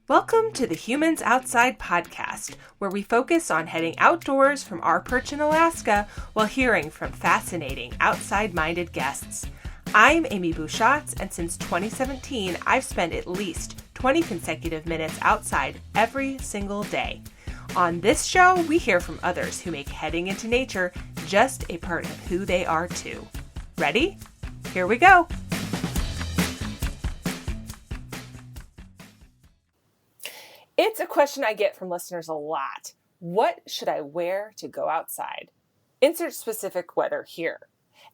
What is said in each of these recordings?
Welcome to the Humans Outside podcast, where we focus on heading outdoors from our perch in Alaska while hearing from fascinating outside-minded guests. I'm Amy Bouchatz, and since 2017, I've spent at least 20 consecutive minutes outside every single day. On this show, we hear from others who make heading into nature just a part of who they are too. Ready? Here we go! It's a question I get from listeners a lot. What should I wear to go outside? Insert specific weather here.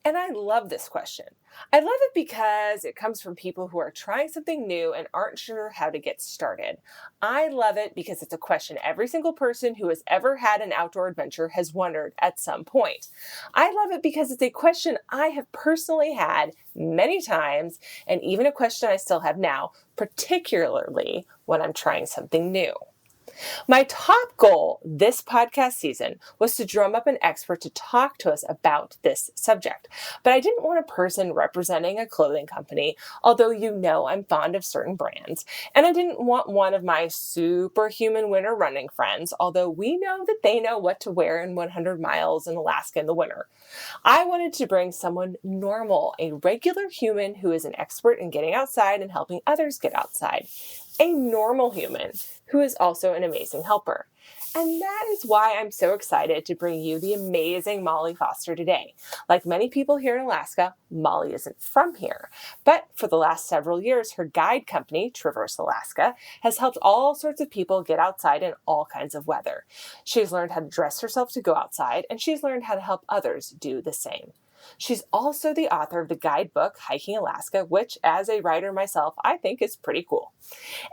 And I love this question. I love it because it comes from people who are trying something new and aren't sure how to get started. I love it because it's a question every single person who has ever had an outdoor adventure has wondered at some point. I love it because it's a question I have personally had many times, and even a question I still have now, particularly when I'm trying something new. My top goal this podcast season was to drum up an expert to talk to us about this subject. But I didn't want a person representing a clothing company, although you know I'm fond of certain brands. And I didn't want one of my superhuman winter running friends, although we know that they know what to wear in 100 miles in Alaska in the winter. I wanted to bring someone normal, a regular human who is an expert in getting outside and helping others get outside. A normal human who is also an amazing helper. And that is why I'm so excited to bring you the amazing Mollie Foster today. Like many people here in Alaska, Mollie isn't from here. But for the last several years, her guide company, Traverse Alaska, has helped all sorts of people get outside in all kinds of weather. She's learned how to dress herself to go outside, and she's learned how to help others do the same. She's also the author of the guidebook, Hiking Alaska, which, as a writer myself, I think is pretty cool.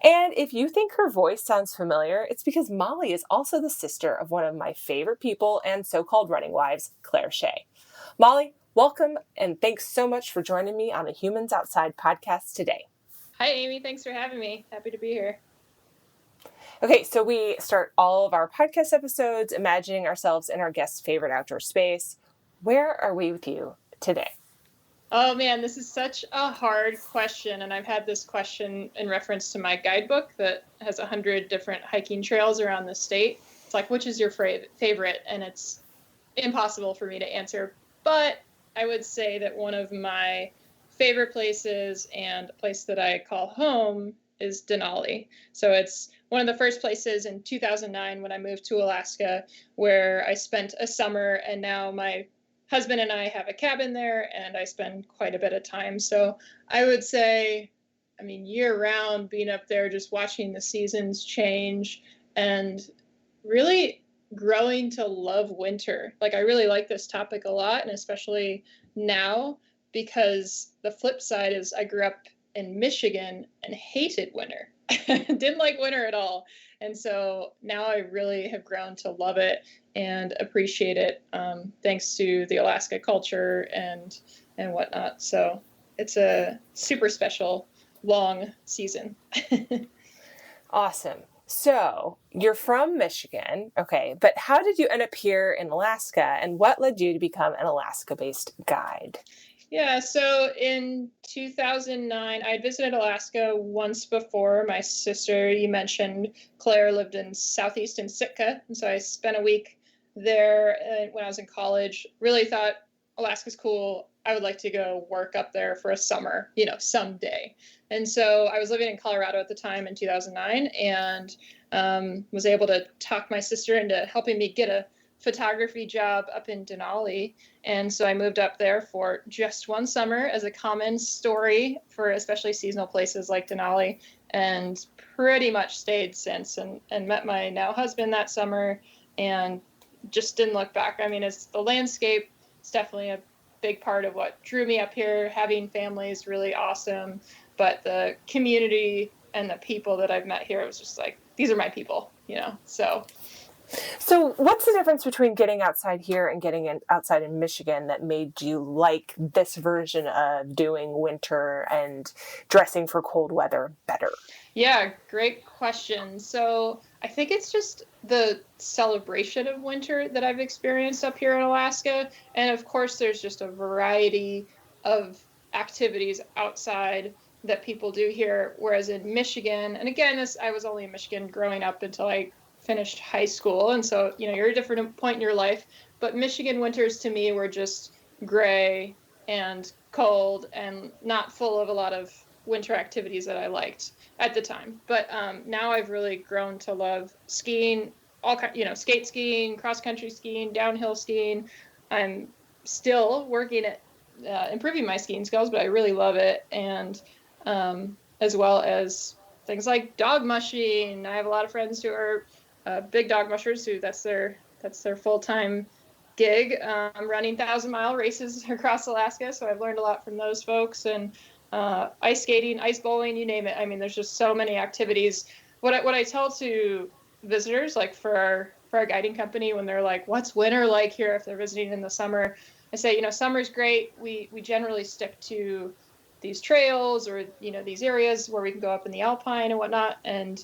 And if you think her voice sounds familiar, it's because Mollie is also the sister of one of my favorite people and so-called running wives, Claire Shea. Mollie, welcome, and thanks so much for joining me on the Humans Outside podcast today. Hi, Amy. Thanks for having me. Happy to be here. Okay, so we start all of our podcast episodes imagining ourselves in our guest's favorite outdoor space. Where are we with you today? Oh man, this is such a hard question. And I've had this question in reference to my guidebook that has 100 different hiking trails around the state. It's like, which is your favorite? And it's impossible for me to answer. But I would say that one of my favorite places and a place that I call home is Denali. So it's one of the first places in 2009 when I moved to Alaska where I spent a summer, and now my husband and I have a cabin there, and I spend quite a bit of time. So I would say, year round, being up there, just watching the seasons change and really growing to love winter. Like, I really like this topic a lot, and especially now, because the flip side is I grew up in Michigan and hated winter. Didn't like winter at all. And so now I really have grown to love it and appreciate it, thanks to the Alaska culture and whatnot. So it's a super special, long season. Awesome. So you're from Michigan, okay, but how did you end up here in Alaska, and what led you to become an Alaska-based guide? Yeah, so in 2009, I had visited Alaska once before. My sister, you mentioned, Claire, lived in southeastern Sitka, and so I spent a week there when I was in college. Really thought Alaska's cool. I would like to go work up there for a summer, someday. And so I was living in Colorado at the time in 2009, and was able to talk my sister into helping me get a photography job up in Denali. And so I moved up there for just one summer, as a common story for especially seasonal places like Denali, and pretty much stayed since, and met my now husband that summer and just didn't look back. It's the landscape. It's definitely a big part of what drew me up here. Having family is really awesome, but the community and the people that I've met here, it was just like, these are my people, So what's the difference between getting outside here and getting outside in Michigan that made you like this version of doing winter and dressing for cold weather better? Yeah, great question. So I think it's just the celebration of winter that I've experienced up here in Alaska. And of course, there's just a variety of activities outside that people do here. Whereas in Michigan, and again, I was only in Michigan growing up until I finished high school. And so, you're at a different point in your life. But Michigan winters to me were just gray and cold and not full of a lot of winter activities that I liked at the time. But now I've really grown to love skiing, skate skiing, cross country skiing, downhill skiing. I'm still working at improving my skiing skills, but I really love it. And as well as things like dog mushing. I have a lot of friends who are big dog mushers who that's their full-time gig, running 1,000-mile races across Alaska. So I've learned a lot from those folks, and ice skating, ice bowling, you name it. I mean, there's just so many activities. What I tell to visitors, like for our guiding company, when they're like, what's winter like here if they're visiting in the summer? I say, summer's great. We generally stick to these trails or, these areas where we can go up in the alpine and whatnot. And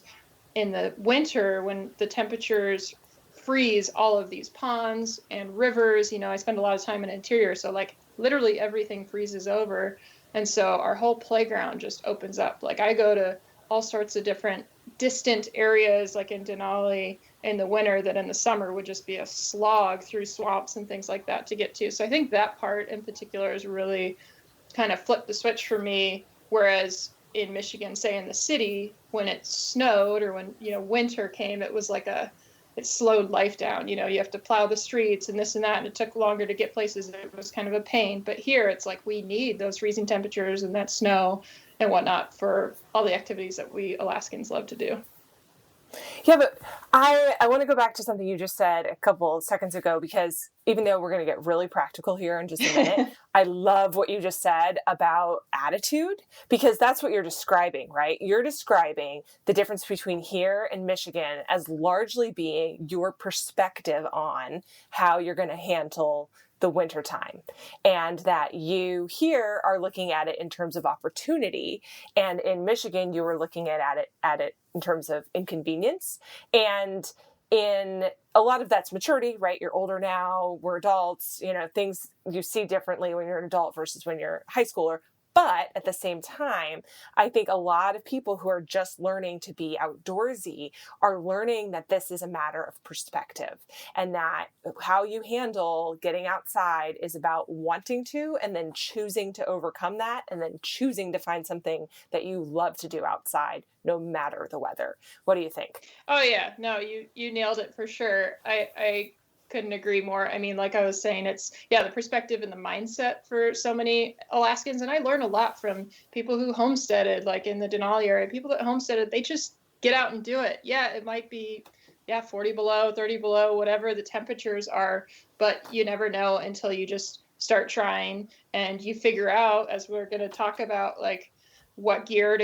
in the winter, when the temperatures freeze all of these ponds and rivers, I spend a lot of time in the interior. So like literally everything freezes over. And so our whole playground just opens up. Like I go to all sorts of different distant areas, like in Denali in the winter, that in the summer would just be a slog through swamps and things like that to get to. So I think that part in particular is really kind of flipped the switch for me. Whereas in Michigan, say in the city, when it snowed or when, winter came, it was like it slowed life down. You have to plow the streets and this and that, and it took longer to get places. It was kind of a pain. But here it's like we need those freezing temperatures and that snow and whatnot for all the activities that we Alaskans love to do. Yeah, but I want to go back to something you just said a couple seconds ago, because even though we're going to get really practical here in just a minute, I love what you just said about attitude, because that's what you're describing, right? You're describing the difference between here and Michigan as largely being your perspective on how you're going to handle the wintertime, and that you here are looking at it in terms of opportunity. And in Michigan, you were looking at it in terms of inconvenience. And in a lot of that's maturity, right? You're older now, we're adults, things you see differently when you're an adult versus when you're a high schooler. But at the same time, I think a lot of people who are just learning to be outdoorsy are learning that this is a matter of perspective, and that how you handle getting outside is about wanting to and then choosing to overcome that, and then choosing to find something that you love to do outside, no matter the weather. What do you think? Oh yeah, no, you nailed it for sure. I couldn't agree more. I mean, like I was saying, it's the perspective and the mindset for so many Alaskans. And I learn a lot from people who homesteaded, like in the Denali area. People that homesteaded, they just get out and do it. Yeah, it might be 40 below, 30 below, whatever the temperatures are, but you never know until you just start trying and you figure out, as we're going to talk about, like what gear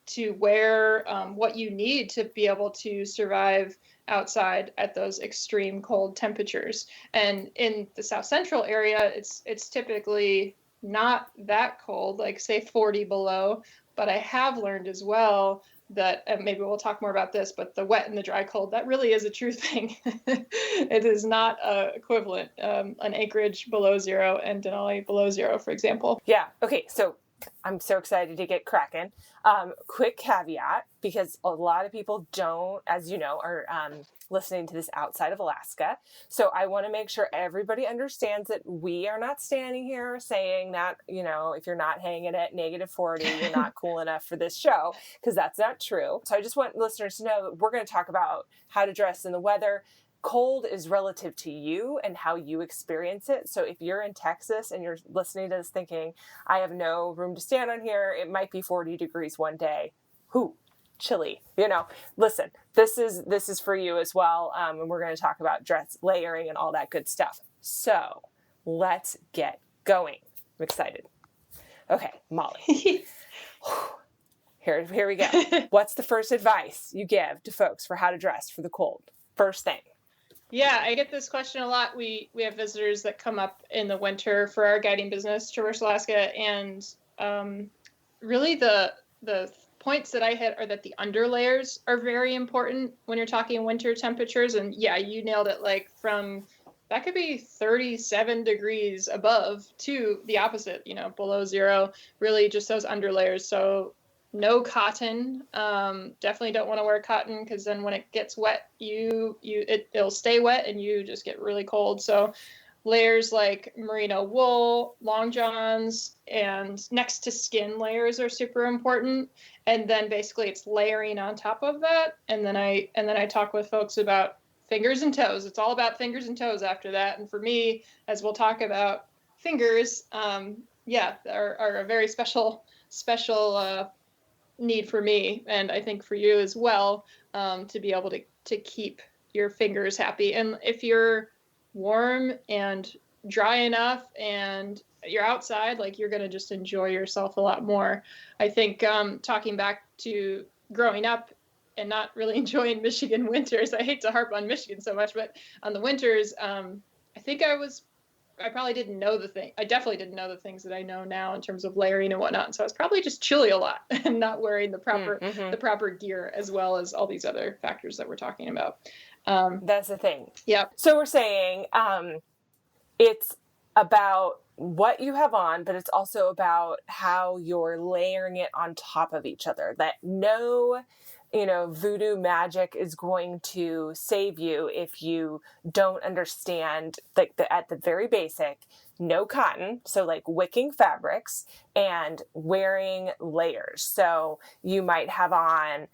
to wear, what you need to be able to survive outside at those extreme cold temperatures. And in the South Central area, it's typically not that cold, like say 40 below. But I have learned as well that, and maybe we'll talk more about this, but the wet and the dry cold, that really is a true thing. It is not equivalent. An Anchorage below zero and Denali below zero, for example. Yeah. Okay. So I'm so excited to get cracking. Quick caveat, because a lot of people don't, as you know, are listening to this outside of Alaska. So I want to make sure everybody understands that we are not standing here saying that, if you're not hanging at -40, you're not cool enough for this show, because that's not true. So I just want listeners to know that we're going to talk about how to dress in the weather. Cold is relative to you and how you experience it. So if you're in Texas and you're listening to this thinking, I have no room to stand on here, it might be 40 degrees one day. Chilly, listen, this is for you as well. And we're going to talk about dress layering and all that good stuff. So let's get going. I'm excited. Okay, Mollie. Here we go. What's the first advice you give to folks for how to dress for the cold? First thing. Yeah, I get this question a lot. We have visitors that come up in the winter for our guiding business, Traverse Alaska, and really the points that I hit are that the underlayers are very important when you're talking winter temperatures. And yeah, you nailed it. Like that could be 37 degrees above to the opposite, below zero. Really, just those underlayers. So no cotton. Definitely don't want to wear cotton because then when it gets wet, it'll stay wet and you just get really cold. So layers like merino wool, long johns, and next to skin layers are super important. And then basically it's layering on top of that. And then I talk with folks about fingers and toes. It's all about fingers and toes after that. And for me, as we'll talk about, fingers, are a very special need for me, and I think for you as well, to be able to keep your fingers happy. And if you're warm and dry enough and you're outside, like, you're going to just enjoy yourself a lot more. I think, talking back to growing up and not really enjoying Michigan winters, I hate to harp on Michigan so much, but on the winters, I think I probably didn't know I definitely didn't know the things that I know now in terms of layering and whatnot. And so I was probably just chilly a lot and not wearing the proper gear, as well as all these other factors that we're talking about. That's the thing. Yeah. So we're saying it's about what you have on, but it's also about how you're layering it on top of each other. That no, voodoo magic is going to save you if you don't understand, like, at the very basic, no cotton. So like wicking fabrics and wearing layers. So you might have on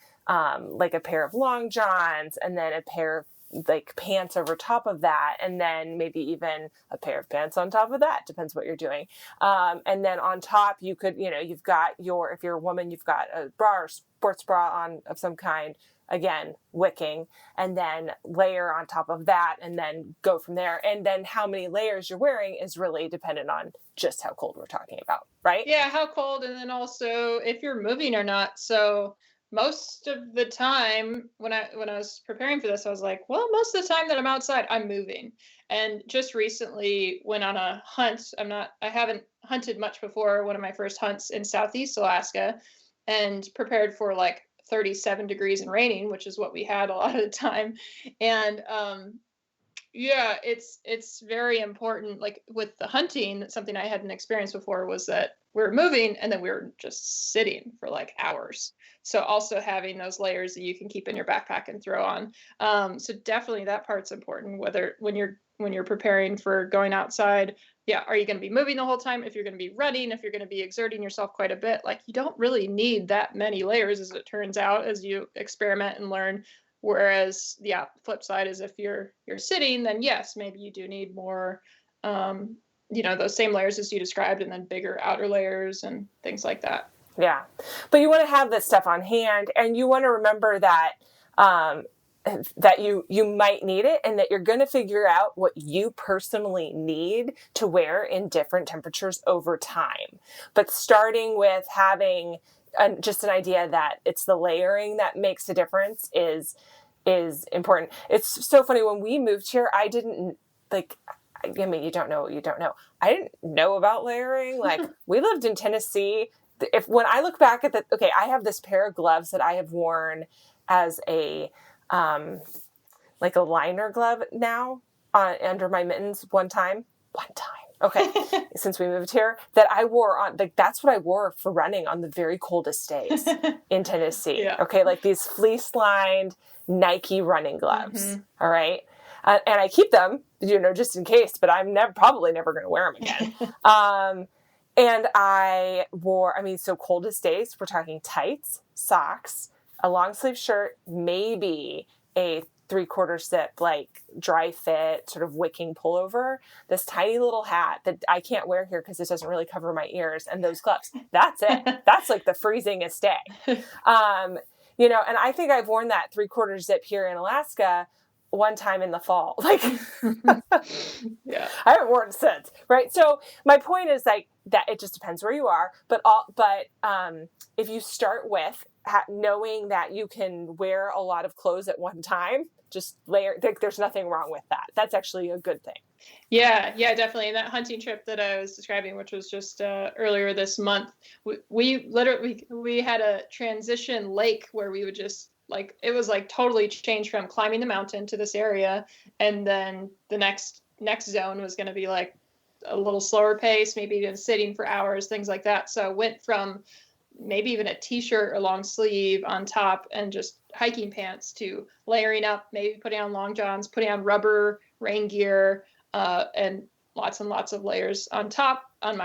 like a pair of long johns and then a pair of like pants over top of that, and then maybe even a pair of pants on top of that, depends what you're doing. And then on top you could, you've got if you're a woman, you've got a bra or sports bra on of some kind, again, wicking, and then layer on top of that, and then go from there. And then how many layers you're wearing is really dependent on just how cold we're talking about, right? Yeah, how cold, and then also if you're moving or not. So most of the time when I was preparing for this, I was like, well, most of the time that I'm outside, I'm moving. And just recently went on a hunt. I haven't hunted much before. One of my first hunts in Southeast Alaska, and prepared for like 37 degrees and raining, which is what we had a lot of the time. And yeah, it's very important. Like with the hunting, something I hadn't experienced before was that we were moving and then we were just sitting for like hours. So also having those layers that you can keep in your backpack and throw on. So definitely that part's important. Whether when you're preparing for going outside, yeah, are you going to be moving the whole time? If you're going to be running, if you're going to be exerting yourself quite a bit, like, you don't really need that many layers, as it turns out, as you experiment and learn. Whereas, yeah, flip side is if you're sitting, then yes, maybe you do need more, those same layers as you described, and then bigger outer layers and things like that. Yeah. But you want to have this stuff on hand, and you want to remember that, that you might need it, and that you're going to figure out what you personally need to wear in different temperatures over time. But starting with having just an idea that it's the layering that makes a difference is important. It's so funny. When we moved here, I didn't you don't know what you don't know. I didn't know about layering. Like, we lived in Tennessee. When I look back at I have this pair of gloves that I have worn as a liner glove now under my mittens one time. Okay. Since we moved here, that I wore on, that's what I wore for running on the very coldest days in Tennessee. Yeah. Okay. Like these fleece lined Nike running gloves. Mm-hmm. All right. And I keep them, just in case, but I'm probably never going to wear them again. And I wore, so coldest days, we're talking tights, socks, a long sleeve shirt, maybe a 3/4 zip, like dry fit, sort of wicking pullover, this tiny little hat that I can't wear here because it doesn't really cover my ears, and those gloves. That's it. That's like the freezingest day. And I think I've worn that 3/4 zip here in Alaska one time in the fall. Yeah, I haven't worn it since. Right. So my point is that it just depends where you are, but if you start with knowing that you can wear a lot of clothes at one time, just layer. There's nothing wrong with that. That's actually a good thing. Yeah, definitely. And that hunting trip that I was describing, which was just earlier this month, we had a transition lake where we would just, it was totally changed from climbing the mountain to this area, and then the next zone was going to be a little slower pace, maybe even sitting for hours, things like that. So I went from maybe even a t-shirt or long sleeve on top, and just hiking pants, to layering up, maybe putting on long johns, putting on rubber rain gear, and lots of layers on top, on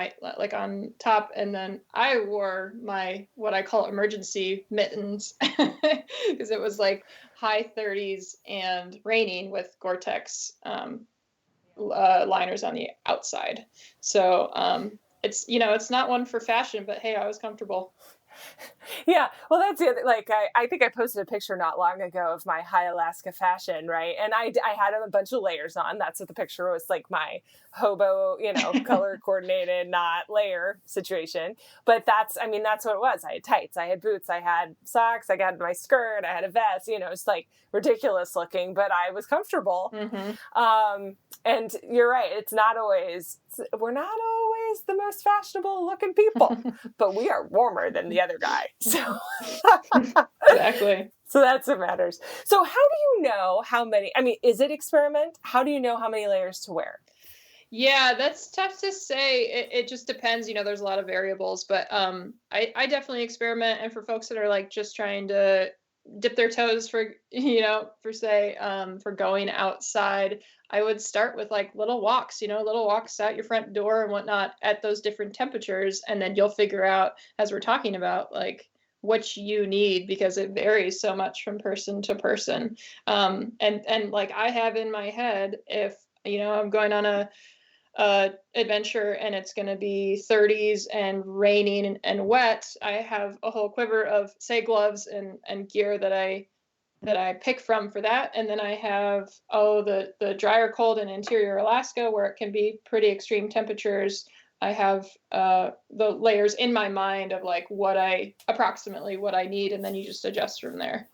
top. And then I wore my, what I call emergency mittens, because it was like high 30s and raining, with Gore-Tex liners on the outside. So it's, it's not one for fashion, but hey, I was comfortable. Yeah, well, that's the other, like, I think I posted a picture not long ago of my high Alaska fashion, right? And I had a bunch of layers on. That's what the picture was, like my hobo, color coordinated, not layer situation. But that's what it was. I had tights, I had boots, I had socks, I got my skirt, I had a vest, it's like ridiculous looking, but I was comfortable. Mm-hmm. And you're right. We're not always the most fashionable looking people, but we are warmer than the other guy. So Exactly. So that's what matters. So how do you know how many, is it experiment? How do you know how many layers to wear? Yeah, that's tough to say. It just depends. There's a lot of variables, but I definitely experiment. And for folks that are like just trying to dip their toes for going outside, I would start with like little walks out your front door and whatnot at those different temperatures, and then you'll figure out, as we're talking about, like what you need, because it varies so much from person to person. And like I have in my head, if I'm going on a adventure and it's going to be 30s and raining and wet, I have a whole quiver of, say, gloves and gear that I pick from for that. And then I have the drier cold in interior Alaska, where it can be pretty extreme temperatures. I have the layers in my mind of like approximately what I need, and then you just adjust from there.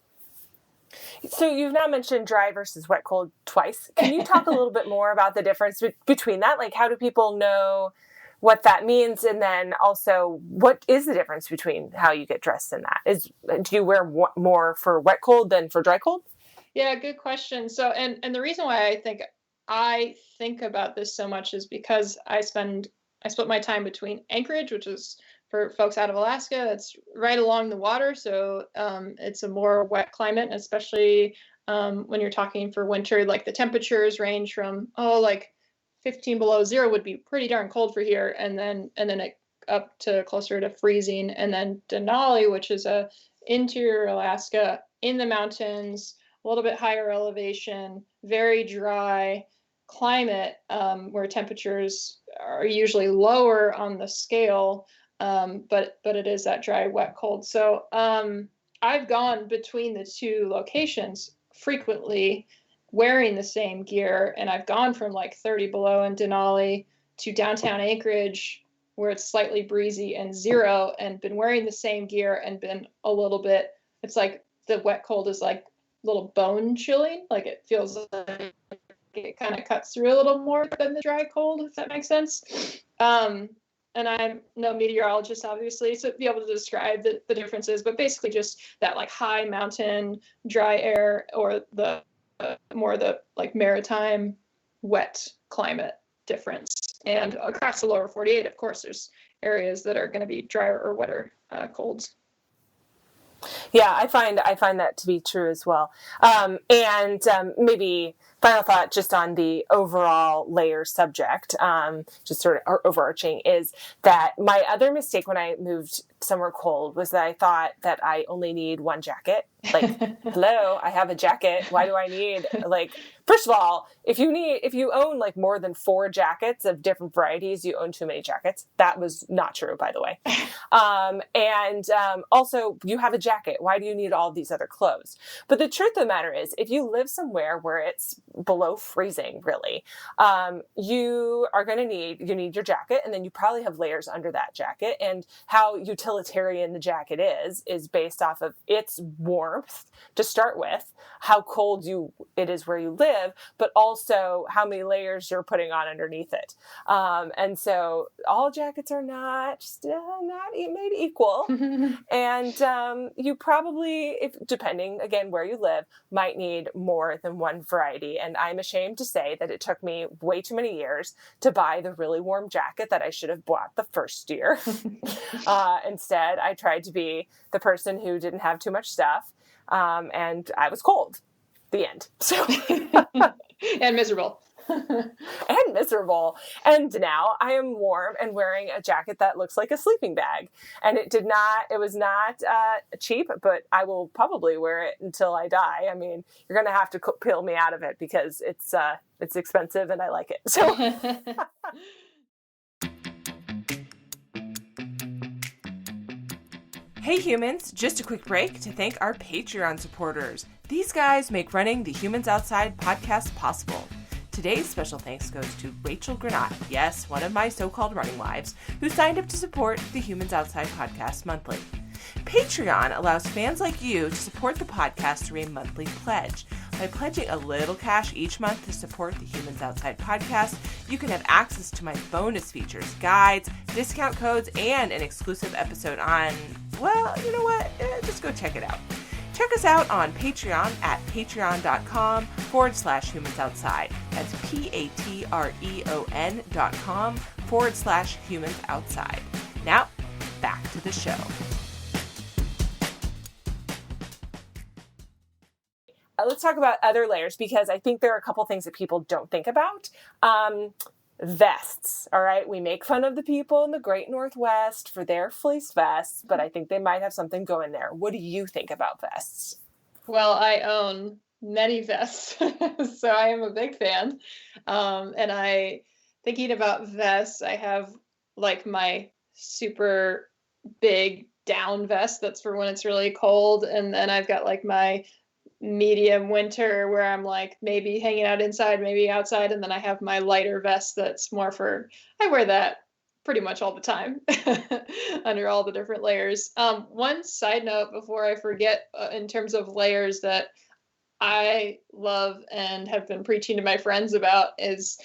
So you've now mentioned dry versus wet cold twice. Can you talk a little bit more about the difference between that? Like, how do people know what that means? And then also, what is the difference between how you get dressed in that? Do you wear more for wet cold than for dry cold? Yeah, good question. So, and the reason why I think about this so much is because I split my time between Anchorage, which is, for folks out of Alaska, that's right along the water. So it's a more wet climate, especially when you're talking for winter. Like the temperatures range from like 15 below zero would be pretty darn cold for here, and then it up to closer to freezing. And then Denali, which is a interior Alaska in the mountains, a little bit higher elevation, very dry climate, where temperatures are usually lower on the scale. But it is that dry, wet, cold. So I've gone between the two locations frequently, wearing the same gear, and I've gone from like 30 below in Denali to downtown Anchorage, where it's slightly breezy and zero, and been wearing the same gear and been a little bit. It's like the wet cold is like a little bone chilling, like it feels like it kind of cuts through a little more than the dry cold, if that makes sense. And I'm no meteorologist, obviously, to be able to describe the differences, but basically just that like high mountain dry air, or the more the like maritime wet climate difference. And across the lower 48, of course, there's areas that are going to be drier or wetter colds. Yeah, I find that to be true as well. And maybe final thought just on the overall layer subject, just sort of overarching, is that my other mistake when I moved somewhere cold was that I thought that I only need one jacket. Like, hello, I have a jacket. Why do I need, like, first of all, if you own like more than 4 jackets of different varieties, you own too many jackets. That was not true, by the way. And also, you have a jacket. Why do you need all these other clothes? But the truth of the matter is, if you live somewhere where it's below freezing, really, you need your jacket, and then you probably have layers under that jacket. And how utilitarian the jacket is based off of its warmth to start with, how cold it is where you live, but also how many layers you're putting on underneath it. And so all jackets are not made equal. And you probably, if depending again where you live, might need more than one variety. And I'm ashamed to say that it took me way too many years to buy the really warm jacket that I should have bought the first year. And instead, I tried to be the person who didn't have too much stuff. And I was cold. The end. So and miserable. and miserable. And now I am warm and wearing a jacket that looks like a sleeping bag. And it was not cheap, but I will probably wear it until I die. I mean, you're going to have to peel me out of it because it's expensive and I like it. So. Hey humans, just a quick break to thank our Patreon supporters. These guys make running the Humans Outside podcast possible. Today's special thanks goes to Rachel Granat, yes, one of my so-called running wives, who signed up to support the Humans Outside podcast monthly. Patreon allows fans like you to support the podcast through a monthly pledge. By pledging a little cash each month to support the Humans Outside podcast, you can have access to my bonus features, guides, discount codes, and an exclusive episode on, well, you know what? Just go check it out. Check us out on Patreon at patreon.com/humansoutside. That's patreon.com/humansoutside. Now, back to the show. Let's talk about other layers because I think there are a couple things that people don't think about. Vests, all right? We make fun of the people in the Great Northwest for their fleece vests, but I think they might have something going there. What do you think about vests? Well, I own many vests, so I am a big fan. And thinking about vests, I have like my super big down vest that's for when it's really cold, and then I've got like my medium winter where I'm like maybe hanging out inside, maybe outside, and then I have my lighter vest that's more for, I wear that pretty much all the time under all the different layers. One side note before I forget, in terms of layers that I love and have been preaching to my friends about is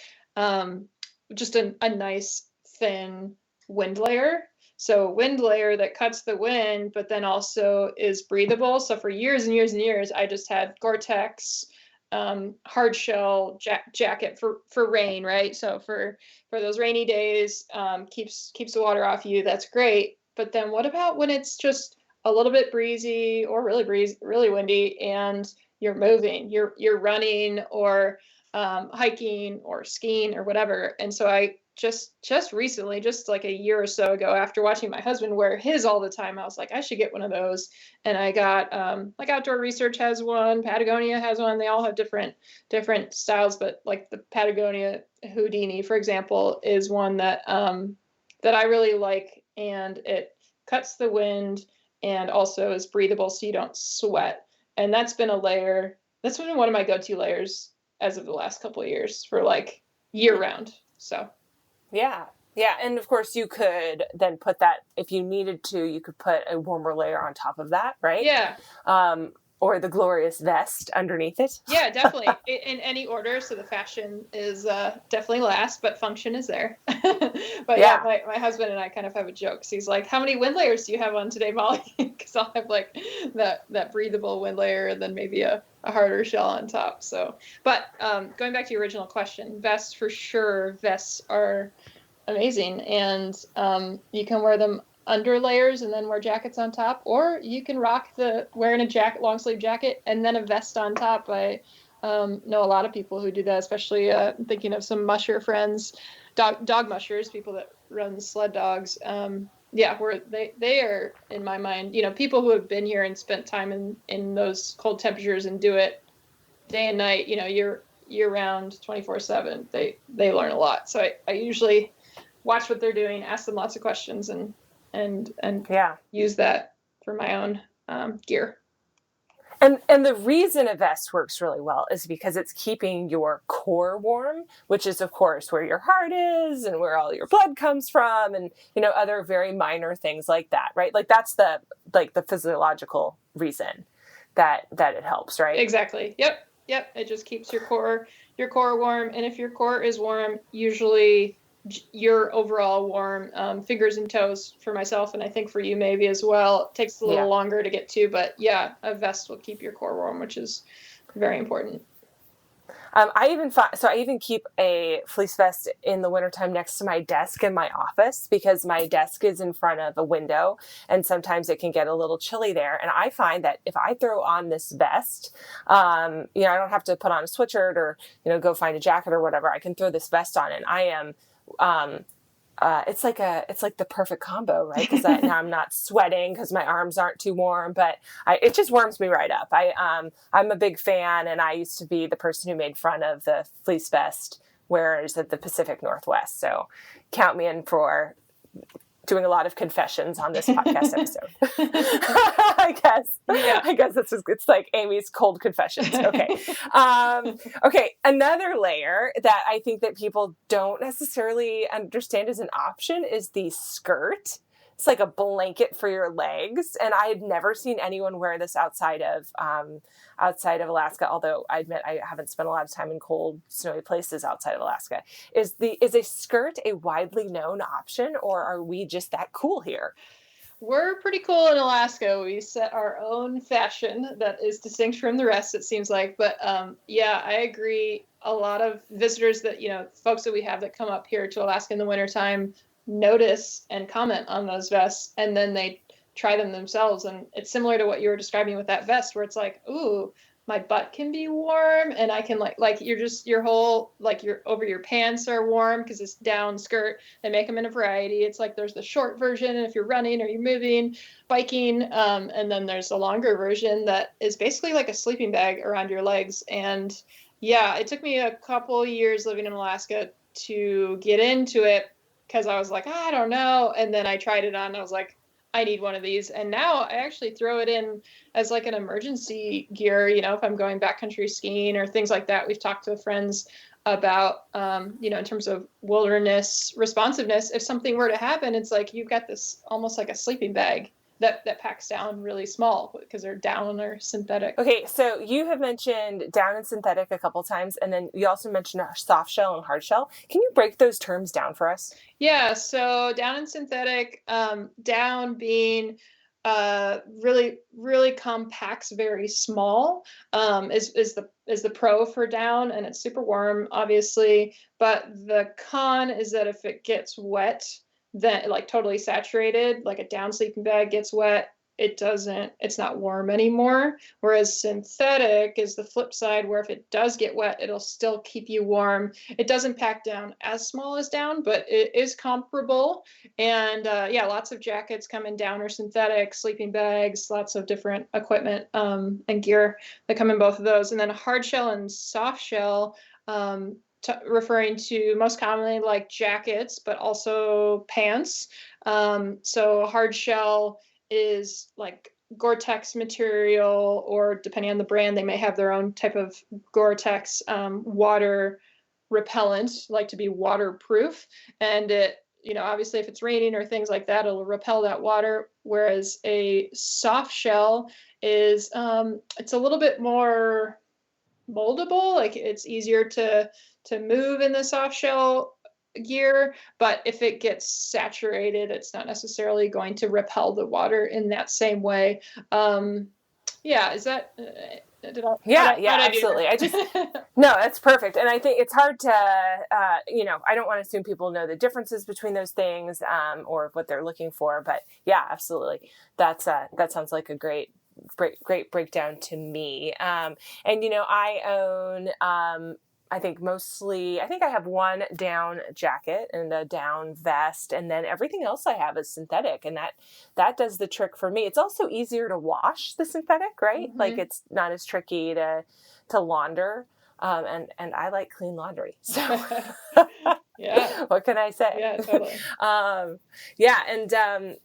just a nice thin wind layer. So wind layer that cuts the wind, but then also is breathable. So for years and years and years, I just had Gore-Tex hard shell jacket for rain, right? So for those rainy days, keeps the water off you. That's great. But then what about when it's just a little bit breezy or really windy, and you're moving, you're running or hiking or skiing or whatever? And so I just recently, just like a year or so ago, after watching my husband wear his all the time, I was like, I should get one of those. And I got like Outdoor Research has one, Patagonia has one. They all have different styles, but like the Patagonia Houdini, for example, is one that that I really like, and it cuts the wind and also is breathable so you don't sweat. And that's been one of my go-to layers as of the last couple of years for like year round. So yeah. And of course you could then put that, if you needed to, you could put a warmer layer on top of that, right? Yeah. Or the glorious vest underneath it. Yeah, definitely. In any order. So the fashion is definitely last, but function is there. But yeah, my husband and I kind of have a joke. So he's like, how many wind layers do you have on today, Molly? Because I'll have like that breathable wind layer and then maybe a harder shell on top. So, but going back to your original question, vests for sure. Vests are amazing. And you can wear them under layers and then wear jackets on top, or you can rock wearing a long sleeve jacket and then a vest on top. I know a lot of people who do that, especially thinking of some musher friends, dog mushers, people that run sled dogs. Where they are, in my mind, people who have been here and spent time in those cold temperatures and do it day and night, year round, 24/7. They learn a lot. So I usually watch what they're doing, ask them lots of questions, and use that for my own gear. And the reason a vest works really well is because it's keeping your core warm, which is of course where your heart is and where all your blood comes from, and other very minor things like that, right? Like that's the physiological reason that it helps, right? Exactly. Yep. It just keeps your core warm, and if your core is warm, usually you're overall warm. Fingers and toes for myself, and I think for you maybe as well. It takes a little longer to get to, but yeah, a vest will keep your core warm, which is very important. I even keep a fleece vest in the wintertime next to my desk in my office because my desk is in front of a window and sometimes it can get a little chilly there. And I find that if I throw on this vest, I don't have to put on a sweatshirt or, go find a jacket or whatever. I can throw this vest on and I am, it's like the perfect combo, right? Because now I'm not sweating because my arms aren't too warm, but it just warms me right up. I'm a big fan, and I used to be the person who made fun of the fleece vest wearers at the Pacific Northwest. So count me in for doing a lot of confessions on this podcast episode. I guess it's like Amy's cold confessions. Okay. Okay. Another layer that I think that people don't necessarily understand as an option is the skirt. It's like a blanket for your legs. And I had never seen anyone wear this outside of Alaska, although I admit I haven't spent a lot of time in cold, snowy places outside of Alaska. Is a skirt a widely known option, or are we just that cool here? We're pretty cool in Alaska. We set our own fashion that is distinct from the rest, it seems like. But I agree. A lot of visitors folks that we have that come up here to Alaska in the wintertime notice and comment on those vests, and then they try them themselves. And it's similar to what you were describing with that vest, where it's like, ooh, my butt can be warm, and I can like your whole, like, your over your pants are warm because it's down skirt. They make them in a variety. It's like there's the short version if you're running or you're moving, biking, and then there's the longer version that is basically like a sleeping bag around your legs. And yeah, it took me a couple years living in Alaska to get into it, because I was like, I don't know. And then I tried it on and I was like, I need one of these. And now I actually throw it in as like an emergency gear, if I'm going backcountry skiing or things like that. We've talked to friends about, in terms of wilderness responsiveness, if something were to happen, it's like you've got this almost like a sleeping bag that packs down really small because they're down or synthetic. Okay, so you have mentioned down and synthetic a couple times, and then you also mentioned soft shell and hard shell. Can you break those terms down for us? Yeah, so down and synthetic, down being really, really compacts, very small, is the pro for down, and it's super warm, obviously. But the con is that if it gets wet, then like totally saturated, like a down sleeping bag gets wet, it's not warm anymore. Whereas synthetic is the flip side, where if it does get wet, it'll still keep you warm. It doesn't pack down as small as down, but it is comparable. And lots of jackets come in down or synthetic, sleeping bags, lots of different equipment and gear that come in both of those. And then hard shell and soft shell, referring to most commonly like jackets, but also pants. So hard shell is like Gore-Tex material, or depending on the brand, they may have their own type of Gore-Tex water repellent, like to be waterproof. And it, obviously if it's raining or things like that, it'll repel that water. Whereas a soft shell is, it's a little bit more moldable, like it's easier to move in the soft shell gear, but if it gets saturated, it's not necessarily going to repel the water in that same way. Is that absolutely. No, that's perfect. And I think it's hard to, I don't want to assume people know the differences between those things, or what they're looking for, but yeah, absolutely. That sounds like a great breakdown to me. I own, I think I have one down jacket and a down vest, and then everything else I have is synthetic, and that does the trick for me. It's also easier to wash the synthetic, right? Mm-hmm. Like it's not as tricky to launder. And I like clean laundry. So yeah. What can I say? Yeah, totally. And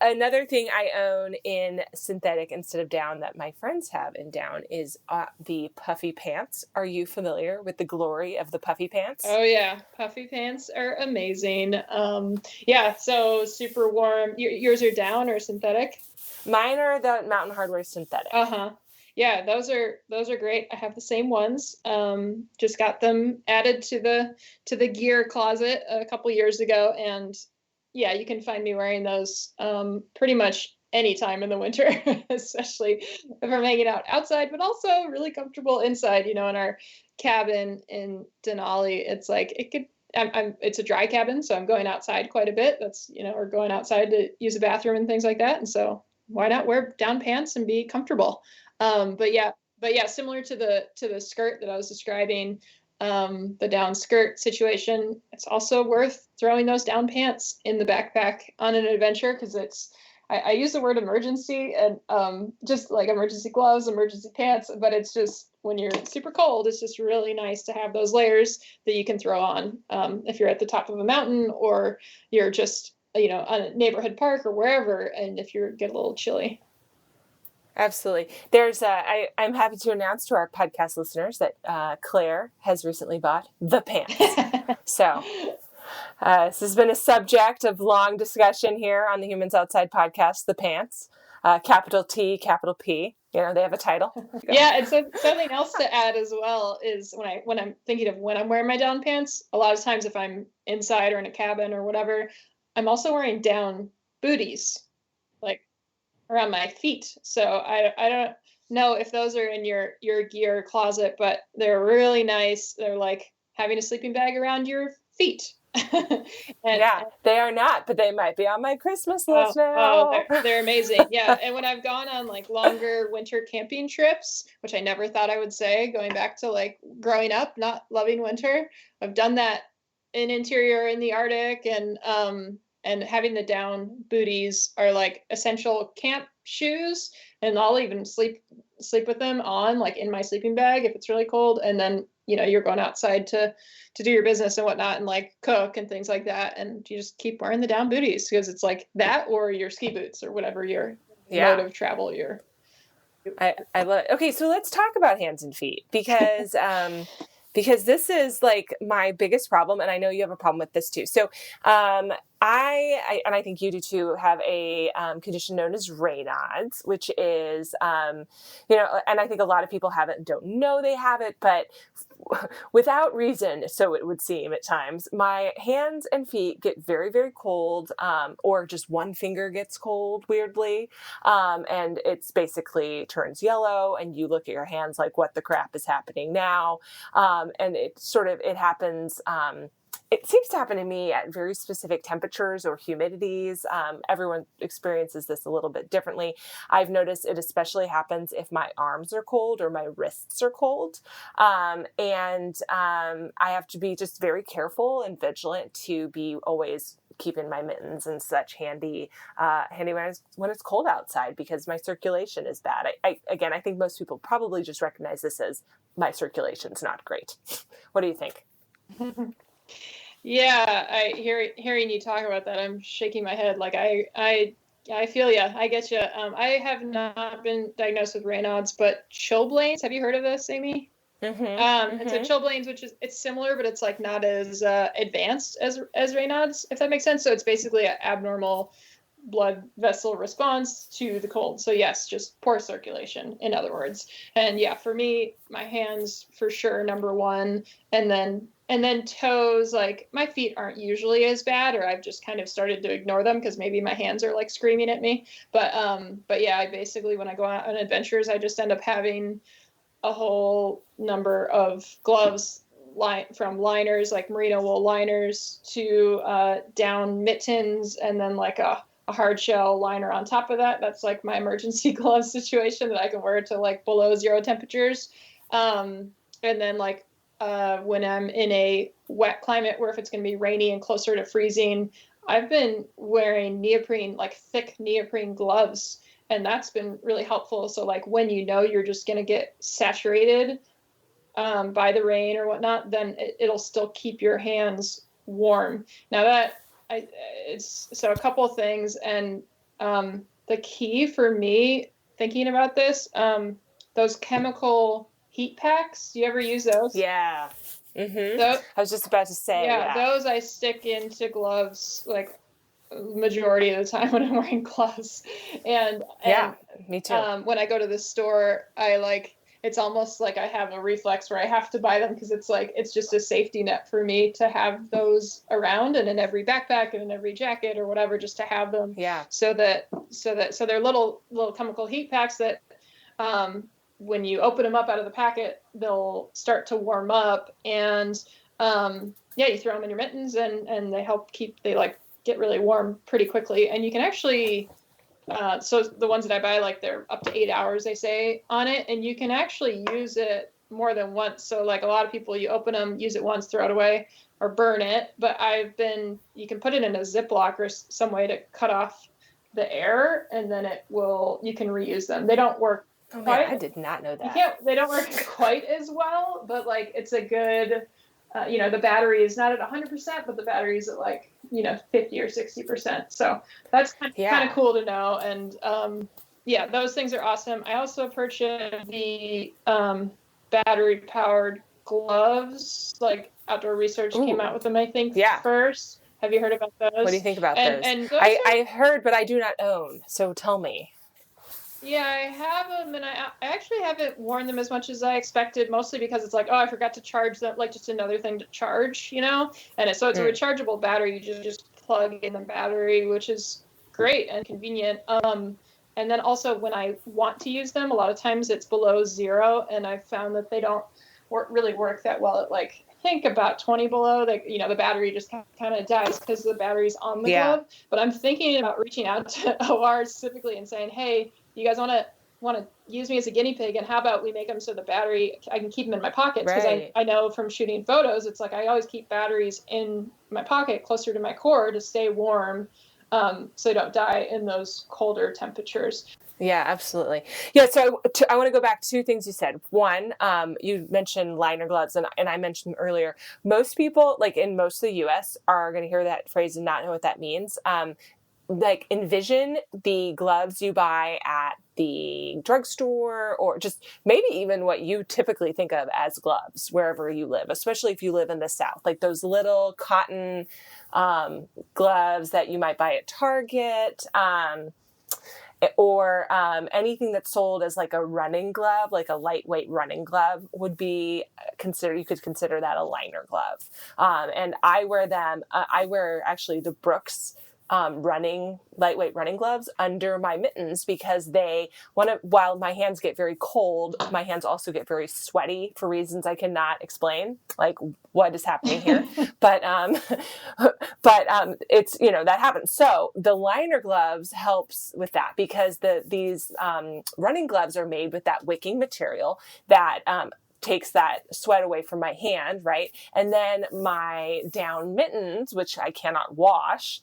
another thing I own in synthetic instead of down that my friends have in down is the puffy pants. Are you familiar with the glory of the puffy pants? Oh yeah, puffy pants are amazing. So super warm. Yours are down or synthetic? Mine are the Mountain Hardwear synthetic. Yeah, those are great. I have the same ones. Just got them added to the gear closet a couple years ago, and yeah, you can find me wearing those pretty much any time in the winter, especially if I'm hanging out outside, but also really comfortable inside. In our cabin in Denali, it's like it's a dry cabin, so I'm going outside quite a bit. That's, or going outside to use the bathroom and things like that. And so why not wear down pants and be comfortable? But yeah, similar to the skirt that I was describing, the down skirt situation, it's also worth throwing those down pants in the backpack on an adventure, because I use the word emergency, and just like emergency gloves, emergency pants, but it's just when you're super cold, it's just really nice to have those layers that you can throw on if you're at the top of a mountain, or you're just on a neighborhood park or wherever, and if you get a little chilly. Absolutely. I'm happy to announce to our podcast listeners that Claire has recently bought the pants. So this has been a subject of long discussion here on the Humans Outside podcast, the pants, capital T, capital P. They have a title. Yeah, and so something else to add as well is when I'm thinking of when I'm wearing my down pants, a lot of times if I'm inside or in a cabin or whatever, I'm also wearing down booties, like around my feet. So I don't know if those are in your gear closet, but they're really nice. They're like having a sleeping bag around your feet. They are not, but they might be on my Christmas list now. They're amazing. Yeah. And when I've gone on like longer winter camping trips, which I never thought I would say, going back to like growing up, not loving winter, I've done that in interior in the Arctic, and having the down booties are like essential camp shoes, and I'll even sleep with them on, like in my sleeping bag if it's really cold, and then you're going outside to do your business and whatnot, and like cook and things like that, and you just keep wearing the down booties because it's like that, or your ski boots, or whatever your mode of travel I love it. Okay, so let's talk about hands and feet, because because this is like my biggest problem, and I know you have a problem with this too. So I think you do too, have a condition known as Raynaud's, which is, and I think a lot of people have it and don't know they have it, but without reason, so it would seem at times, my hands and feet get very, very cold, or just one finger gets cold weirdly, and it's basically turns yellow, and you look at your hands like, what the crap is happening now? And it happens. It seems to happen to me at very specific temperatures or humidities. Everyone experiences this a little bit differently. I've noticed it especially happens if my arms are cold or my wrists are cold. And I have to be just very careful and vigilant to be always keeping my mittens and such handy when it's cold outside, because my circulation is bad. I think most people probably just recognize this as my circulation's not great. What do you think? Yeah, hearing you talk about that, I'm shaking my head. Like I feel you. I get you. I have not been diagnosed with Raynaud's, but chilblains. Have you heard of this, Amy? Mm-hmm. And so chilblains, it's similar, but it's like not as advanced as Raynaud's, if that makes sense. So it's basically an abnormal blood vessel response to the cold. So yes, just poor circulation, in other words. And yeah, for me, my hands for sure, number one, and then toes. Like my feet aren't usually as bad, or I've just kind of started to ignore them because maybe my hands are like screaming at me. But yeah, I basically, when I go out on adventures, I just end up having a whole number of gloves, from liners, like merino wool liners, to down mittens, and then like a hard shell liner on top of that. That's like my emergency glove situation that I can wear to like below 0 temperatures. And then like when I'm in a wet climate, where if it's going to be rainy and closer to freezing, I've been wearing neoprene, like thick neoprene gloves, and that's been really helpful. So like when you're just going to get saturated by the rain or whatnot, then it'll still keep your hands warm. Now it's so a couple of things, and the key for me thinking about this, those chemical heat packs. Do you ever use those? Yeah. Mm-hmm. I was just about to say. Yeah, those I stick into gloves like majority of the time when I'm wearing gloves, and me too. When I go to the store, I like it's almost like I have a reflex where I have to buy them because it's like it's just a safety net for me to have those around and in every backpack and in every jacket or whatever, just to have them. Yeah. So they're little chemical heat packs that when you open them up out of the packet, they'll start to warm up, and you throw them in your mittens, and they help they like get really warm pretty quickly. And you can actually so the ones that I buy, like they're up to 8 hours, they say, on it, and you can actually use it more than once. So like a lot of people, you open them, use it once, throw it away, or burn it. But you can put it in a Ziploc or some way to cut off the air, and then you can reuse them. They don't work quite. I did not know that. They don't work quite as well, but like it's a good, the battery is not at 100%, but the battery is at like, 50 or 60%. So that's kind of cool to know. And those things are awesome. I also purchased the battery powered gloves, like Outdoor Research came out with them, I think, first. Have you heard about those? What do you think about those? And I heard, but I do not own. So tell me. Yeah, I have them, and I actually haven't worn them as much as I expected, mostly because it's like, oh, I forgot to charge them, like just another thing to charge, And it's a rechargeable battery. You just plug in the battery, which is great and convenient. And then also when I want to use them, a lot of times it's below 0, and I've found that they don't really work that well at like, I think about 20 below. Like, the battery just kind of dies because the battery's on the glove. But I'm thinking about reaching out to OR specifically and saying, hey, you guys want to use me as a guinea pig, and how about we make them so the battery, I can keep them in my pockets, because I know from shooting photos, it's like I always keep batteries in my pocket closer to my core to stay warm, so they don't die in those colder temperatures. Yeah, absolutely. Yeah, so I want to go back to 2 things you said. One, you mentioned liner gloves, and I mentioned earlier, most people, like in most of the U.S., are going to hear that phrase and not know what that means. Like envision the gloves you buy at the drugstore, or just maybe even what you typically think of as gloves wherever you live, especially if you live in the South, like those little cotton gloves that you might buy at Target, or anything that's sold as like a running glove, like a lightweight running glove would be you could consider that a liner glove. And I wear them. I wear actually the Brooks lightweight running gloves under my mittens, because while my hands get very cold, my hands also get very sweaty for reasons I cannot explain, like what is happening here. but it's, that happens. So the liner gloves helps with that, because these running gloves are made with that wicking material that takes that sweat away from my hand, right? And then my down mittens, which I cannot wash,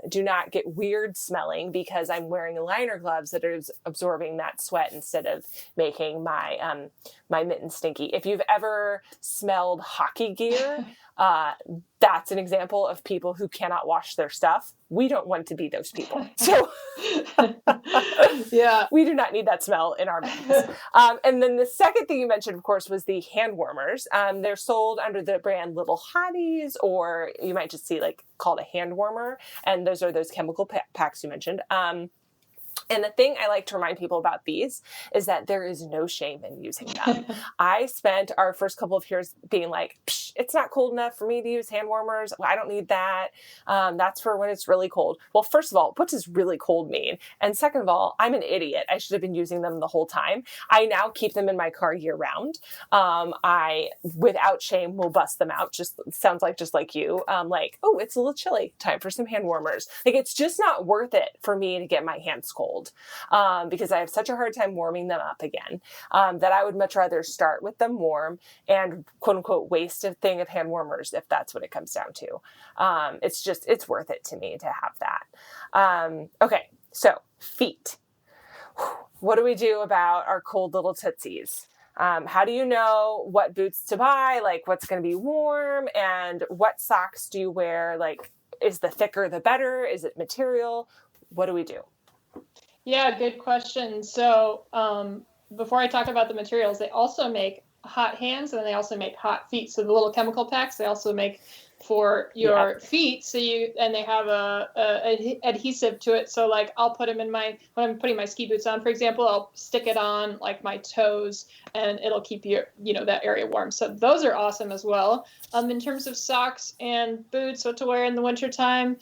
do not get weird smelling, because I'm wearing liner gloves that are absorbing that sweat instead of making my my mittens stinky. If you've ever smelled hockey gear, that's an example of people who cannot wash their stuff. We don't want to be those people. So we do not need that smell in our mittens. And then the second thing you mentioned, of course, was the hand warmers. They're sold under the brand Little Hotties, or you might just see like called a hand warmer. And those are those chemical packs you mentioned. And the thing I like to remind people about these is that there is no shame in using them. I spent our first couple of years being like, it's not cold enough for me to use hand warmers. I don't need that. That's for when it's really cold. Well, first of all, what does really cold mean? And second of all, I'm an idiot. I should have been using them the whole time. I now keep them in my car year round. I, without shame, will bust them out. Sounds like you. Like, oh, it's a little chilly. Time for some hand warmers. Like, it's just not worth it for me to get my hands cold. Because I have such a hard time warming them up again, that I would much rather start with them warm and quote unquote waste a thing of hand warmers, if that's what it comes down to. It's worth it to me to have that. Okay. So feet. What do we do about our cold little tootsies? How do you know what boots to buy? Like what's going to be warm, and what socks do you wear? Like, is the thicker the better? Is it material? What do we do? Yeah, good question. So before I talk about the materials, they also make hot hands, and then they also make hot feet. So the little chemical packs they also make for your Yep. feet. So they have a adhesive to it. So like I'll put them in when I'm putting my ski boots on, for example, I'll stick it on like my toes, and it'll keep that area warm. So those are awesome as well. In terms of socks and boots, what to wear in the wintertime,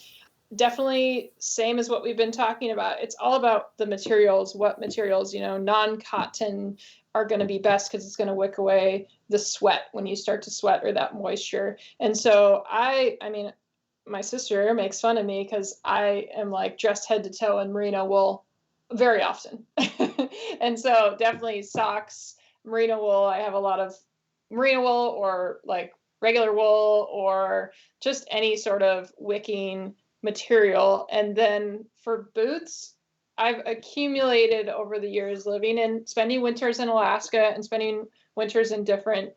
definitely same as what we've been talking about. It's all about the materials, what materials, non-cotton are going to be best because it's going to wick away the sweat when you start to sweat, or that moisture. And so I mean, my sister makes fun of me because I am like dressed head to toe in merino wool very often. And so definitely socks, merino wool. I have a lot of merino wool, or like regular wool, or just any sort of wicking material. And then for boots, I've accumulated over the years spending winters in Alaska and spending winters in different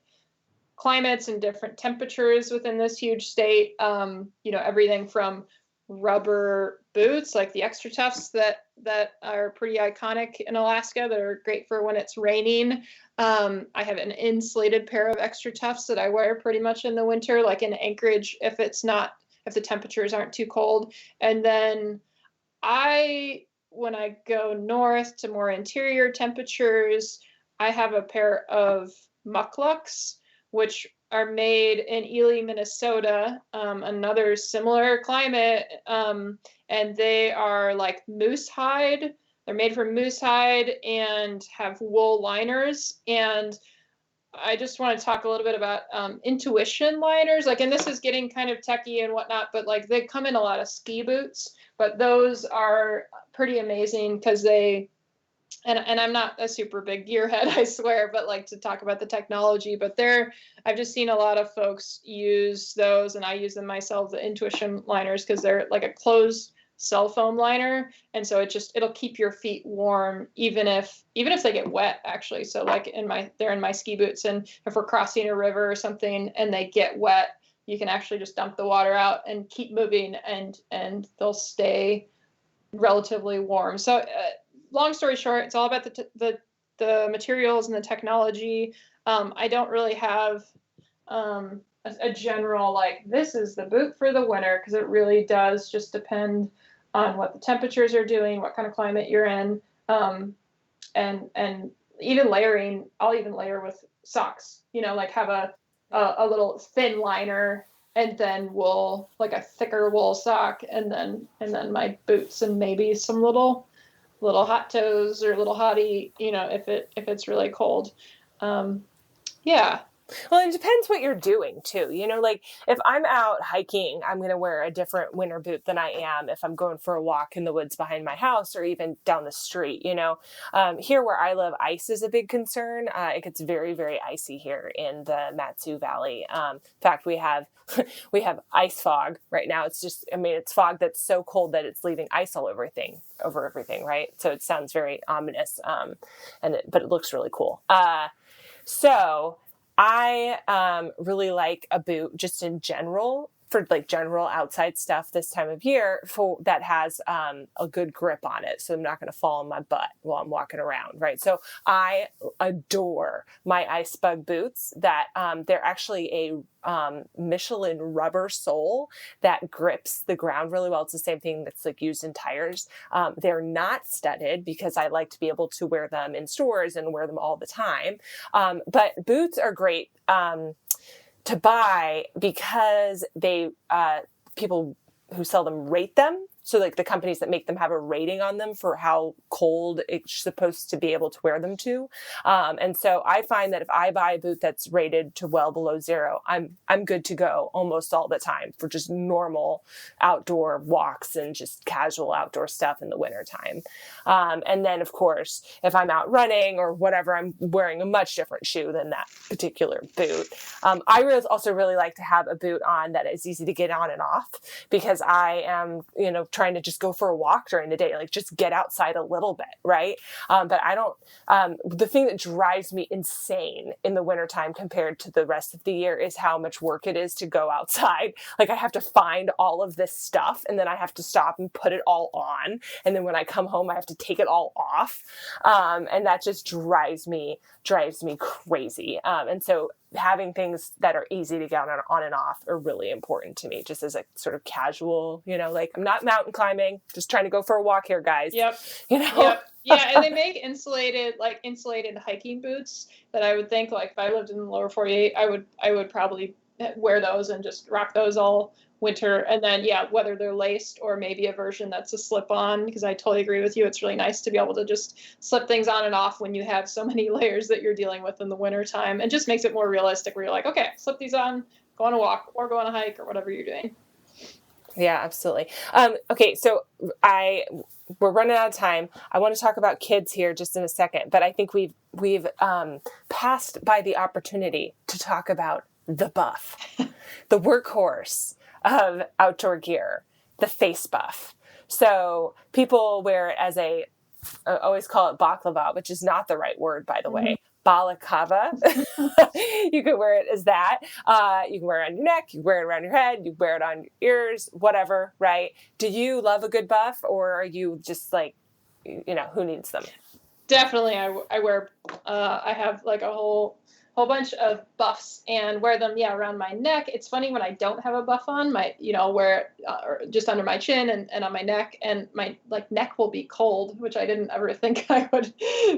climates and different temperatures within this huge state. Everything from rubber boots, like the extra toughs that are pretty iconic in Alaska, that are great for when it's raining. I have an insulated pair of extra toughs that I wear pretty much in the winter, like in Anchorage, if the temperatures aren't too cold. And then when I go north to more interior temperatures, I have a pair of mucklucks, which are made in Ely, Minnesota, another similar climate. And they are like moose hide. They're made from moose hide and have wool liners. And I just want to talk a little bit about intuition liners. Like, and this is getting kind of techie and whatnot, but like they come in a lot of ski boots, but those are pretty amazing because and I'm not a super big gearhead, I swear, but like to talk about the technology, but I've just seen a lot of folks use those, and I use them myself, the intuition liners, because they're like a closed cell foam liner. And so it'll keep your feet warm, even if they get wet, actually. So like they're in my ski boots, and if we're crossing a river or something and they get wet, you can actually just dump the water out and keep moving, and they'll stay relatively warm. So long story short, it's all about the materials and the technology. I don't really have a general like this is the boot for the winter, because it really does just depend on what the temperatures are doing, what kind of climate you're in, and even layering. I'll even layer with socks. Like have a little thin liner, and then wool, like a thicker wool sock, and then my boots, and maybe some little hot toes or little hottie, if it's really cold. Yeah. Well, it depends what you're doing too. Like if I'm out hiking, I'm going to wear a different winter boot than I am if I'm going for a walk in the woods behind my house or even down the street. Here where I live, ice is a big concern. It gets very, very icy here in the Matsu Valley. In fact, we have ice fog right now. It's fog that's so cold that it's leaving ice all over everything, right? So it sounds very ominous, but it looks really cool. So I really like a boot just in general for like general outside stuff this time of year that has a good grip on it. So I'm not going to fall on my butt while I'm walking around, right? So I adore my Ice Bug boots that they're actually a Michelin rubber sole that grips the ground really well. It's the same thing that's like used in tires. They're not studded because I like to be able to wear them in stores and wear them all the time. But boots are great to buy because they people who sell them rate them. So like the companies that make them have a rating on them for how cold it's supposed to be able to wear them to. And so I find that if I buy a boot that's rated to well below 0, I'm good to go almost all the time for just normal outdoor walks and just casual outdoor stuff in the wintertime. And then of course, if I'm out running or whatever, I'm wearing a much different shoe than that particular boot. I also really like to have a boot on that is easy to get on and off, because I am, trying to just go for a walk during the day, like just get outside a little bit. Right. But I don't, the thing that drives me insane in the wintertime compared to the rest of the year is how much work it is to go outside. Like I have to find all of this stuff and then I have to stop and put it all on. And then when I come home, I have to take it all off. And that just drives me crazy. And so having things that are easy to get on and off are really important to me, just as a sort of casual, like I'm not mountain climbing, just trying to go for a walk here, guys. Yep. Yep. Yeah. And they make insulated hiking boots that I would think, like, if I lived in the lower 48, I would probably wear those and just rock those all winter. And then, whether they're laced or maybe a version that's a slip-on, because I totally agree with you. It's really nice to be able to just slip things on and off when you have so many layers that you're dealing with in the wintertime, and just makes it more realistic where you're like, okay, slip these on, go on a walk or go on a hike or whatever you're doing. Yeah, absolutely. Okay, so we're running out of time. I want to talk about kids here just in a second, but I think we've passed by the opportunity to talk about the buff, the workhorse of outdoor gear, the face buff. So people wear it as I always call it baklava, which is not the right word, by the way. Balaclava. You could wear it as that. You can wear it on your neck. You can wear it around your head. You wear it on your ears, whatever, right? Do you love a good buff, or are you just like, who needs them? Definitely. I wear, I have like a whole bunch of buffs and wear them, around my neck. It's funny when I don't have a buff on, I'll wear it just under my chin and on my neck, and my neck will be cold, which I didn't ever think I would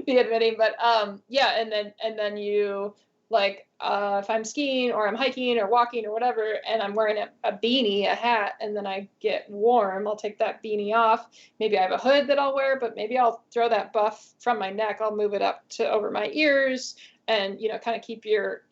be admitting. But and then you if I'm skiing or I'm hiking or walking or whatever, and I'm wearing a beanie, a hat, and then I get warm, I'll take that beanie off. Maybe I have a hood that I'll wear, but maybe I'll throw that buff from my neck. I'll move it up to over my ears and, kind of keep your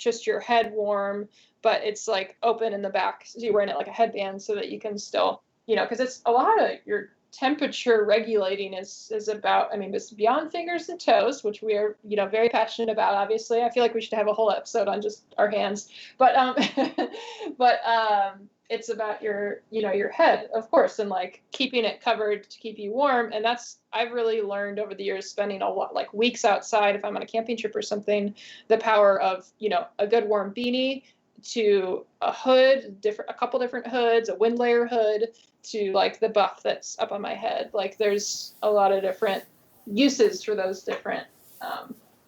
head warm, but it's like open in the back. So you're wearing it like a headband so that you can still, because it's a lot of your temperature regulating is about, it's beyond fingers and toes, which we are, very passionate about. Obviously, I feel like we should have a whole episode on just our hands, but it's about your head, of course, and keeping it covered to keep you warm. And I've really learned over the years, spending a lot, weeks outside, if I'm on a camping trip or something, the power of, a good warm beanie, to a hood, a couple different hoods, a wind layer hood, to the buff that's up on my head. There's a lot of different uses for those different,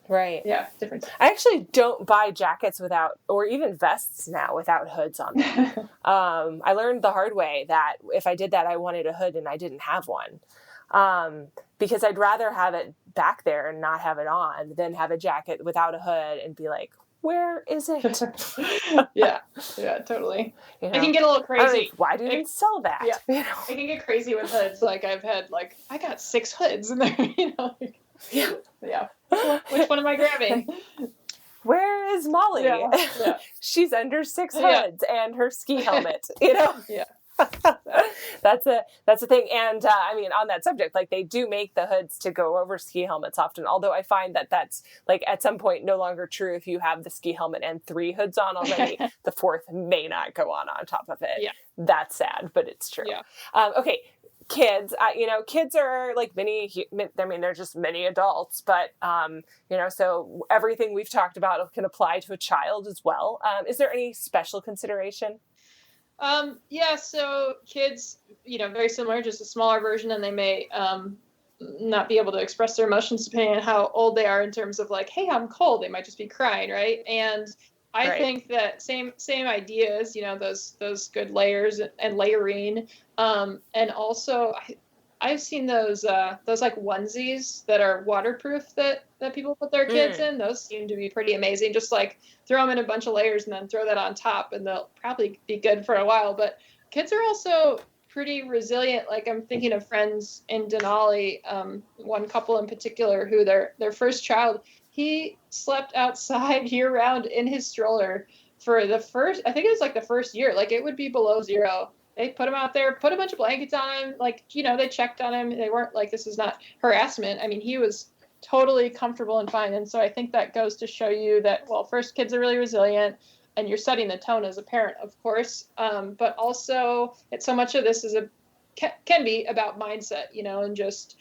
right. Yeah, different. I actually don't buy jackets without, or even vests now without hoods on them. I learned the hard way that if I did that, I wanted a hood and I didn't have one. Because I'd rather have it back there and not have it on than have a jacket without a hood and be like, where is it? Yeah, totally. It can get a little crazy. Why do they sell that? Yeah, it can get crazy with hoods. I've had I got 6 hoods in there. Yeah. Which one am I grabbing? Where is Mollie? Yeah. She's under 6 hoods and her ski helmet. Yeah. That's a thing. And on that subject, they do make the hoods to go over ski helmets often, although I find that that's at some point no longer true. If you have the ski helmet and 3 hoods on already, the 4th may not go on top of it. That's sad, but it's true. Okay, kids, kids are they're just mini adults, but so everything we've talked about can apply to a child as well. Is there any special consideration? So kids, very similar, just a smaller version, and they may not be able to express their emotions depending on how old they are in terms of hey, I'm cold. They might just be crying, right? And I think that same ideas, those good layers and layering, and also I've seen those onesies that are waterproof that people put their kids in. Those seem to be pretty amazing. Just throw them in a bunch of layers and then throw that on top, and they'll probably be good for a while. But kids are also pretty resilient. I'm thinking of friends in Denali, one couple in particular who their first child, he slept outside year round in his stroller for the first, I think it was the first year. It would be below 0. They put him out there, put a bunch of blankets on him. They checked on him. They weren't this is not harassment. He was totally comfortable and fine. And so I think that goes to show you that, well, first, kids are really resilient, and you're setting the tone as a parent, of course. But also, so much of this is can be about mindset, and just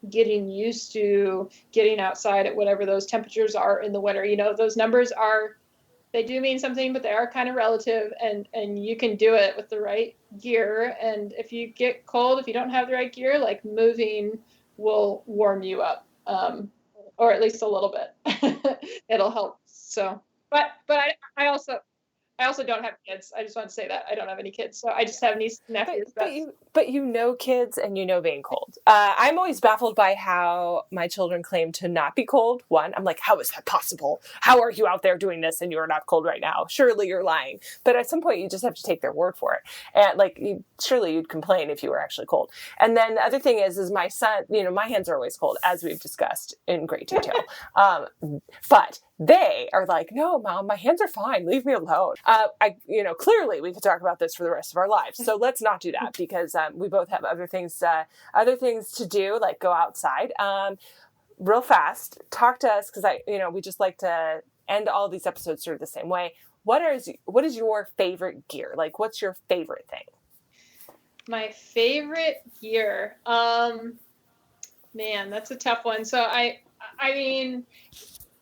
getting used to getting outside at whatever those temperatures are in the winter. Those numbers they do mean something, but they are kind of relative, and you can do it with the right gear. And if you get cold, if you don't have the right gear, like moving will warm you up, or at least a little bit. It'll help. So, but I also don't have kids. I just want to say that I don't have any kids, so I just have nieces and nephews. But you know kids and you know being cold. I'm always baffled by how my children claim to not be cold. One, I'm like, how is that possible? How are you out there doing this and you're not cold right now? Surely you're lying. But at some point, you just have to take their word for it. And surely you'd complain if you were actually cold. And then the other thing is my son. My hands are always cold, as we've discussed in great detail. But they are like, no, Mom, my hands are fine. Leave me alone. Clearly we could talk about this for the rest of our lives. So let's not do that because we both have other things to do, like go outside. Real fast, talk to us because we just like to end all these episodes sort of the same way. What is your favorite gear? Like, what's your favorite thing? My favorite gear, man, that's a tough one. So I mean.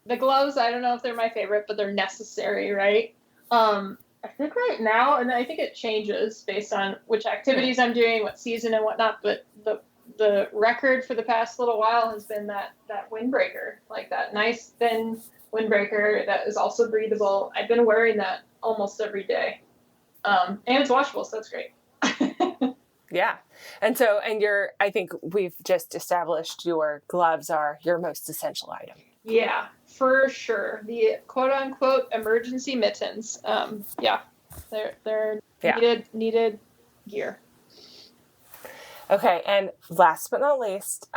The gloves, I don't know if they're my favorite, but they're necessary, right? I think right now, and I think it changes based on which activities I'm doing, what season and whatnot, but the record for the past little while has been that windbreaker, like that nice thin windbreaker that is also breathable. I've been wearing that almost every day. And it's washable, so that's great. Yeah. And I think we've just established your gloves are your most essential item. Yeah, for sure. The quote unquote emergency mittens. They're needed gear. Okay. And last but not least,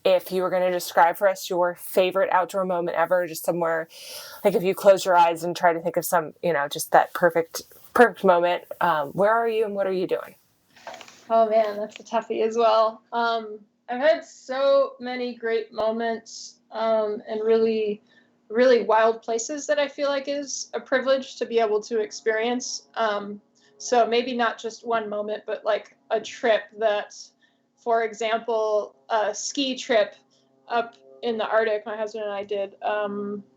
if you were going to describe for us your favorite outdoor moment ever, just somewhere, like if you close your eyes and try to think of some, just that perfect moment, where are you and what are you doing? Oh man, that's a toughie as well. I've had so many great moments and really, really wild places that I feel like is a privilege to be able to experience. So maybe not just one moment, but like a trip that, for example, a ski trip up in the Arctic, my husband and I did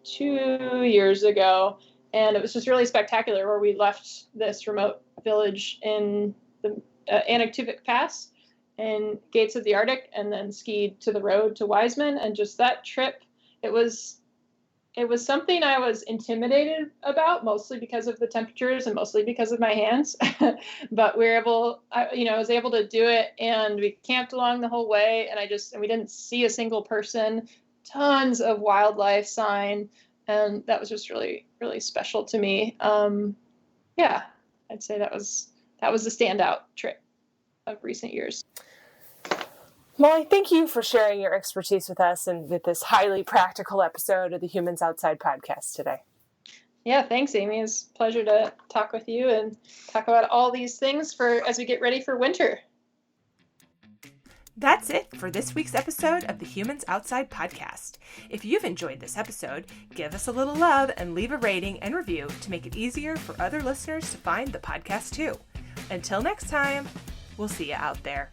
2 years ago. And it was just really spectacular where we left this remote village in the Anaktuvuk Pass and Gates of the Arctic, and then skied to the road to Wiseman. And just that trip, it was something I was intimidated about, mostly because of the temperatures and mostly because of my hands. But I was able to do it, and we camped along the whole way, and we didn't see a single person, tons of wildlife sign, and that was just really, really special to me. I'd say that was the standout trip of recent years. Mollie, thank you for sharing your expertise with us and with this highly practical episode of the Humans Outside podcast today. Yeah, thanks, Amy. It's a pleasure to talk with you and talk about all these things as we get ready for winter. That's it for this week's episode of the Humans Outside podcast. If you've enjoyed this episode, give us a little love and leave a rating and review to make it easier for other listeners to find the podcast too. Until next time, we'll see you out there.